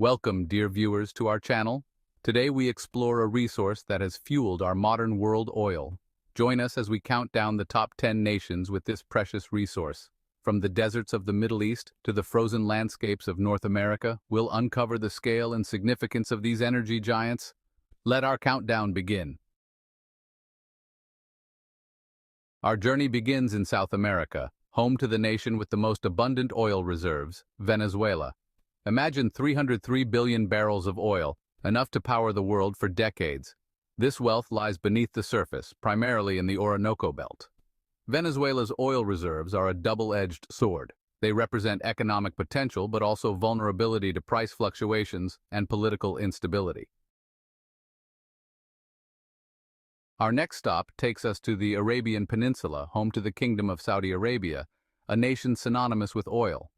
Welcome, dear viewers, to our channel. Today we explore a resource that has fueled our modern world: oil. Join us as we count down the top 10 nations with this precious resource. From the deserts of the Middle East to the frozen landscapes of North America, we'll uncover the scale and significance of these energy giants. Let our countdown begin. Our journey begins in South America, home to the nation with the most abundant oil reserves, Venezuela. Imagine 303 billion barrels of oil, enough to power the world for decades. This wealth lies beneath the surface, primarily in the Orinoco Belt. Venezuela's oil reserves are a double-edged sword. They represent economic potential but also vulnerability to price fluctuations and political instability. Our next stop takes us to the Arabian Peninsula, home to the Kingdom of Saudi Arabia, a nation synonymous with oil.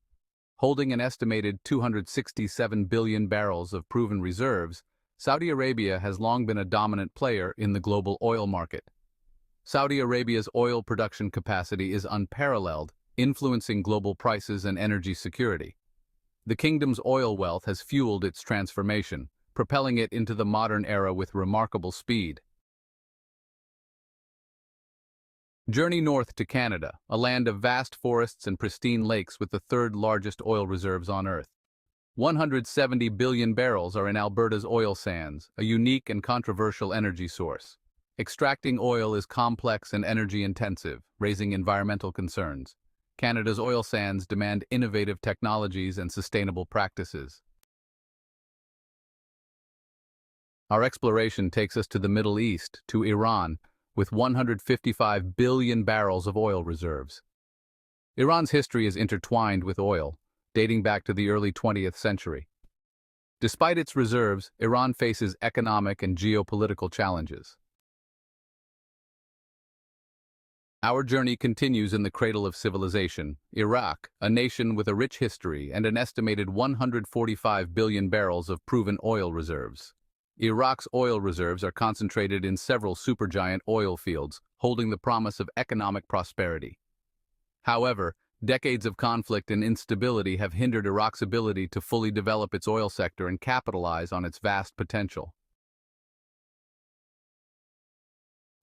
Holding an estimated 267 billion barrels of proven reserves, Saudi Arabia has long been a dominant player in the global oil market. Saudi Arabia's oil production capacity is unparalleled, influencing global prices and energy security. The kingdom's oil wealth has fueled its transformation, propelling it into the modern era with remarkable speed. Journey north to Canada, a land of vast forests and pristine lakes with the third largest oil reserves on Earth. 170 billion barrels are in Alberta's oil sands, a unique and controversial energy source. Extracting oil is complex and energy-intensive, raising environmental concerns. Canada's oil sands demand innovative technologies and sustainable practices. Our exploration takes us to the Middle East, to Iran, with 155 billion barrels of oil reserves. Iran's history is intertwined with oil, dating back to the early 20th century. Despite its reserves, Iran faces economic and geopolitical challenges. Our journey continues in the cradle of civilization, Iraq, a nation with a rich history and an estimated 145 billion barrels of proven oil reserves. Iraq's oil reserves are concentrated in several supergiant oil fields, holding the promise of economic prosperity. However, decades of conflict and instability have hindered Iraq's ability to fully develop its oil sector and capitalize on its vast potential.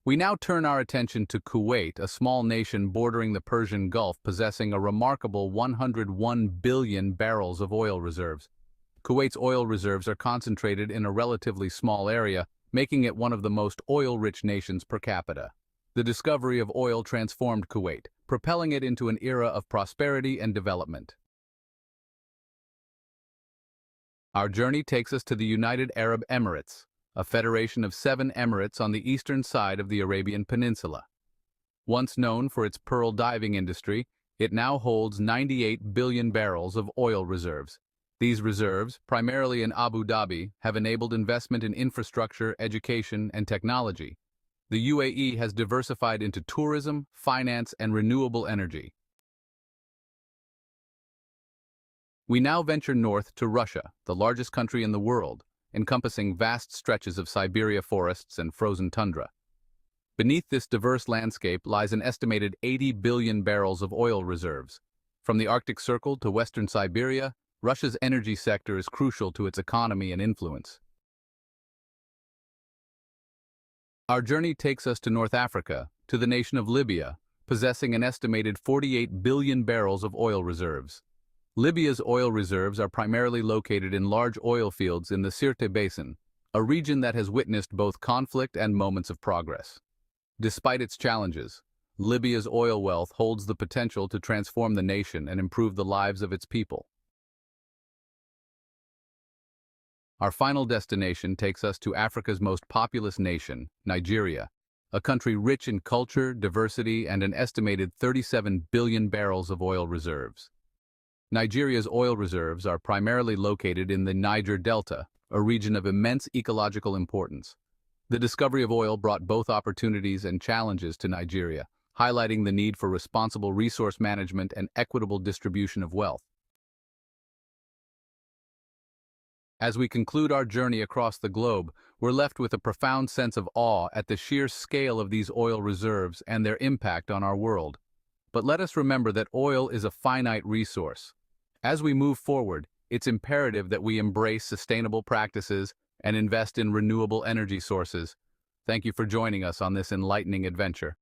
We now turn our attention to Kuwait, a small nation bordering the Persian Gulf possessing a remarkable 101 billion barrels of oil reserves. Kuwait's oil reserves are concentrated in a relatively small area, making it one of the most oil-rich nations per capita. The discovery of oil transformed Kuwait, propelling it into an era of prosperity and development. Our journey takes us to the United Arab Emirates, a federation of 7 emirates on the eastern side of the Arabian Peninsula. Once known for its pearl diving industry, it now holds 98 billion barrels of oil reserves. These reserves, primarily in Abu Dhabi, have enabled investment in infrastructure, education, and technology. The UAE has diversified into tourism, finance, and renewable energy. We now venture north to Russia, the largest country in the world, encompassing vast stretches of Siberia forests and frozen tundra. Beneath this diverse landscape lies an estimated 80 billion barrels of oil reserves. From the Arctic Circle to western Siberia, Russia's energy sector is crucial to its economy and influence. Our journey takes us to North Africa, to the nation of Libya, possessing an estimated 48 billion barrels of oil reserves. Libya's oil reserves are primarily located in large oil fields in the Sirte Basin, a region that has witnessed both conflict and moments of progress. Despite its challenges, Libya's oil wealth holds the potential to transform the nation and improve the lives of its people. Our final destination takes us to Africa's most populous nation, Nigeria, a country rich in culture, diversity, and an estimated 37 billion barrels of oil reserves. Nigeria's oil reserves are primarily located in the Niger Delta, a region of immense ecological importance. The discovery of oil brought both opportunities and challenges to Nigeria, highlighting the need for responsible resource management and equitable distribution of wealth. As we conclude our journey across the globe, we're left with a profound sense of awe at the sheer scale of these oil reserves and their impact on our world. But let us remember that oil is a finite resource. As we move forward, it's imperative that we embrace sustainable practices and invest in renewable energy sources. Thank you for joining us on this enlightening adventure.